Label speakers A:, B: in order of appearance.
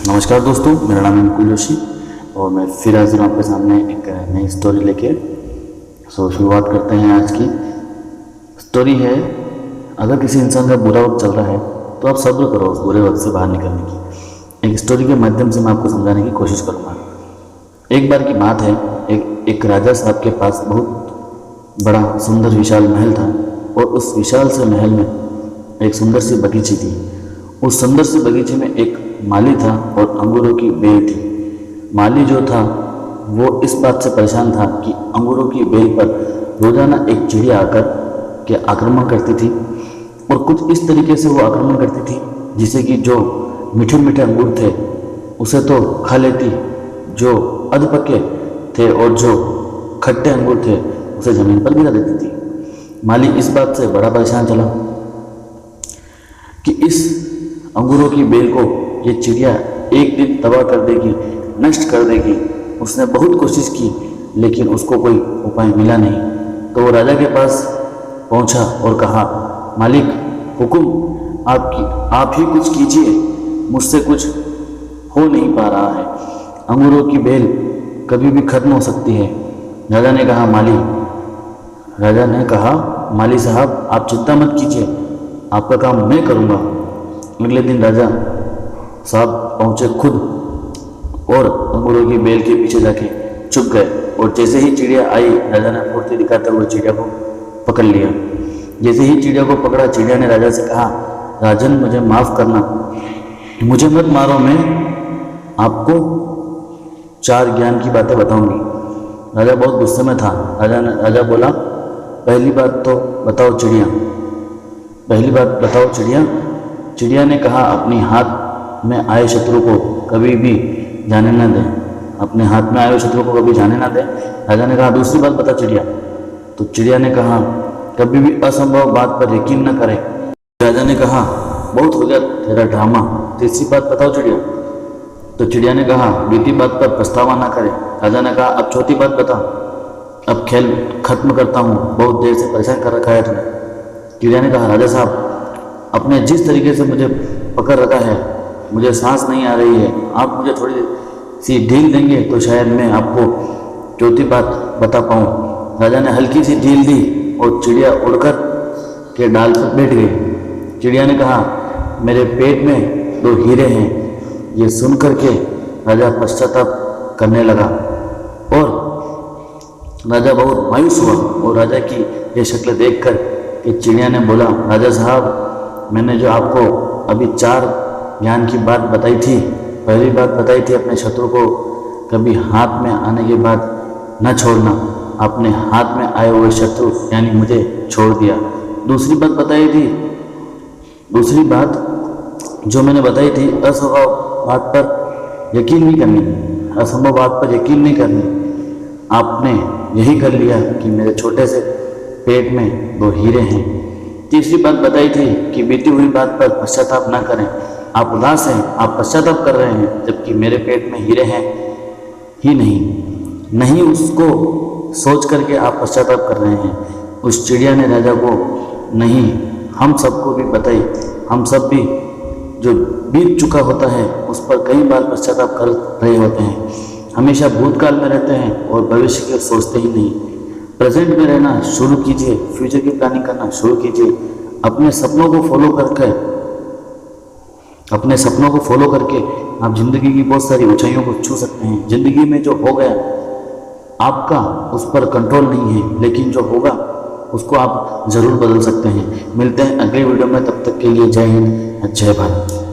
A: नमस्कार दोस्तों, मेरा नाम है मुकुल जोशी और मैं फिर हाजिर हूँ आपके सामने एक नई स्टोरी लेके। शुरुआत करते हैं। आज की स्टोरी है, अगर किसी इंसान का बुरा वक्त चल रहा है तो आप सब्र करो उस बुरे वक्त से बाहर निकलने की। एक स्टोरी के माध्यम से मैं आपको समझाने की कोशिश करूँगा। एक बार की बात है, एक राजा साहब के पास बहुत बड़ा सुंदर विशाल महल था और उस विशाल से महल में एक सुंदर सी बगीची थी। उस सुंदर सी बगीचे में एक माली था और अंगूरों की बेल थी। माली जो था वो इस बात से परेशान था कि अंगूरों की बेल पर रोजाना एक चिड़िया आकर के आक्रमण करती थी और कुछ इस तरीके से वो आक्रमण करती थी जिसे कि जो मीठे मीठे अंगूर थे उसे तो खा लेती, जो अधपके थे और जो खट्टे अंगूर थे उसे ज़मीन पर गिरा देती थी। माली इस बात से बड़ा परेशान चला कि इस अंगूरों की बेल को ये चिड़िया एक दिन तबाह कर देगी, नष्ट कर देगी। उसने बहुत कोशिश की लेकिन उसको कोई उपाय मिला नहीं। तो वो राजा के पास पहुंचा और कहा, मालिक हुकुम आप ही कुछ कीजिए, मुझसे कुछ हो नहीं पा रहा है, अंगूरों की बेल कभी भी खत्म हो सकती है। राजा ने कहा, माली साहब आप चिंता मत कीजिए, आपका काम मैं करूँगा। अगले दिन राजा साहब पहुंचे खुद और अंगूरों की बेल के पीछे जाके छुप गए और जैसे ही चिड़िया आई राजा ने फुर्ती दिखाते हुए चिड़िया को पकड़ लिया। जैसे ही चिड़िया को पकड़ा, चिड़िया ने राजा से कहा, राजन मुझे माफ़ करना, मुझे मत मारो, मैं आपको 4 ज्ञान की बातें बताऊंगी। राजा बहुत गुस्से में था। राजा बोला, पहली बात बताओ चिड़िया। चिड़िया ने कहा, अपनी हाथ में आए शत्रु को कभी भी जाने न दें, अपने हाथ में आए शत्रु को कभी जाने ना दें। राजा ने कहा, दूसरी बात बता चिड़िया। तो चिड़िया ने कहा, कभी भी असंभव बात पर यकीन न करें। राजा ने कहा, बहुत हो गया तेरा ड्रामा, तीसरी बात बताओ चिड़िया। तो चिड़िया ने कहा, बीती बात पर पछतावा ना करे। राजा ने कहा, अब चौथी बात बता, अब खेल खत्म करता हूँ, बहुत देर से परेशान कर रखा है तुमने। चिड़िया ने कहा, राजा साहब आपने जिस तरीके से मुझे पकड़ रखा है मुझे सांस नहीं आ रही है, आप मुझे थोड़ी सी ढील देंगे तो शायद मैं आपको चौथी बात बता पाऊँ। राजा ने हल्की सी ढील दी और चिड़िया उड़कर के डाल पर बैठ गई। चिड़िया ने कहा, मेरे पेट में 2 हीरे हैं। ये सुनकर के राजा पश्चाताप करने लगा और राजा बहुत मायूस हुआ और राजा की ये शक्ल देखकर कि चिड़िया ने बोला, राजा साहब मैंने जो आपको अभी 4 ज्ञान की बात बताई थी, पहली बात बताई थी अपने शत्रु को कभी हाथ में आने के बाद न छोड़ना, अपने हाथ में आए हुए शत्रु यानी मुझे छोड़ दिया। दूसरी बात जो मैंने बताई थी, असंभव बात पर यकीन नहीं करनी, आपने यही कर लिया कि मेरे छोटे से पेट में 2 हीरे हैं। तीसरी बात बताई थी कि बीती हुई बात पर पश्चाताप ना करें, आप उदास हैं, आप पश्चाताप कर रहे हैं, जबकि मेरे पेट में हीरे हैं ही नहीं उसको सोच करके आप पश्चाताप कर रहे हैं। उस चिड़िया ने राजा को नहीं, हम सबको भी बताई, हम सब भी जो बीत चुका होता है उस पर कई बार पश्चाताप कर रहे होते हैं, हमेशा भूतकाल में रहते हैं और भविष्य के सोचते ही नहीं। प्रेजेंट में रहना शुरू कीजिए, फ्यूचर की प्लानिंग करना शुरू कीजिए। अपने सपनों को फॉलो करके आप जिंदगी की बहुत सारी ऊंचाइयों को छू सकते हैं। जिंदगी में जो हो गया आपका उस पर कंट्रोल नहीं है, लेकिन जो होगा उसको आप ज़रूर बदल सकते हैं। मिलते हैं अगले वीडियो में, तब तक के लिए जय हिंद, जय भारत।